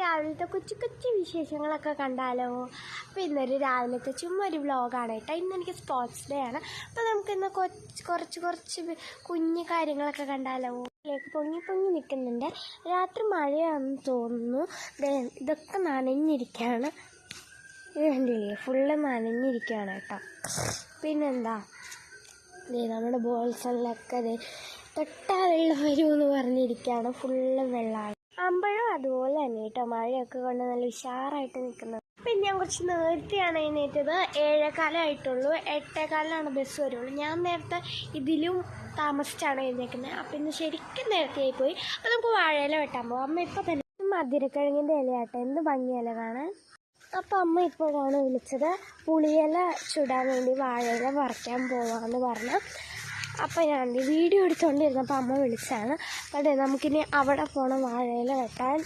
രാവിലത്തെ കൊച്ചു കൊച്ചു വിശേഷങ്ങളൊക്കെ കണ്ടാലോ? അപ്പോൾ ഇന്നൊരു രാവിലത്തെ ചുമ്മാ ഒരു വ്ളോഗാണ് കേട്ടോ. ഇന്നെനിക്ക് സ്പോർട്സ് ഡേ ആണ്. അപ്പോൾ നമുക്കിന്ന് കുറച്ച് കുഞ്ഞു കാര്യങ്ങളൊക്കെ കണ്ടാലോ? പൊങ്ങി നിൽക്കുന്നുണ്ട്. രാത്രി മഴയാണെന്ന് തോന്നുന്നു. ഇതൊക്കെ നനഞ്ഞിരിക്കുകയാണ്. ഇത് കണ്ടില്ലേ, ഫുള്ള് നനഞ്ഞിരിക്കുകയാണ് കേട്ടോ. പിന്നെന്താ, നമ്മുടെ ബോൾസണിലൊക്കെ തൊട്ടാ വെള്ളം വരുമെന്ന് പറഞ്ഞിരിക്കുകയാണ്. ഫുള്ള് വെള്ളമാണ്. അമ്പഴം അതുപോലെ തന്നെ കേട്ടോ, മഴയൊക്കെ കൊണ്ട് നല്ല ഉഷാറായിട്ട് നിൽക്കുന്നത്. പിന്നെ ഞാൻ കുറച്ച് നേരത്തെയാണ് എഴുന്നേറ്റത്. 7:15 ആയിട്ടുള്ളൂ. 8:15 ബസ് വരുള്ളൂ. ഞാൻ നേരത്തെ ഇതിലും താമസിച്ചാണ് എഴുന്നേക്കുന്നത്. അപ്പം ഇന്ന് ശരിക്കും നേരത്തെ ആയിപ്പോയി. അപ്പം നമുക്ക് വാഴയില വെട്ടാൻ പോകാം. അമ്മ ഇപ്പോൾ തന്നെ മധുരക്കിഴങ്ങിൻ്റെ ഇലയാട്ടോ, എന്ത് ഭംഗിയില കാണാൻ. അപ്പം അമ്മ ഇപ്പോഴാണ് വിളിച്ചത്, പുളിയില ചുടാൻ വേണ്ടി വാഴയില പറിക്കാൻ പോവാമെന്ന് പറഞ്ഞു. അപ്പം ഞാൻ വീഡിയോ എടുത്തുകൊണ്ടിരുന്നപ്പോൾ അമ്മ വിളിച്ചാണ്. അതെ, നമുക്കിനി അവിടെ പോകണം വാഴയില വെട്ടാൻ.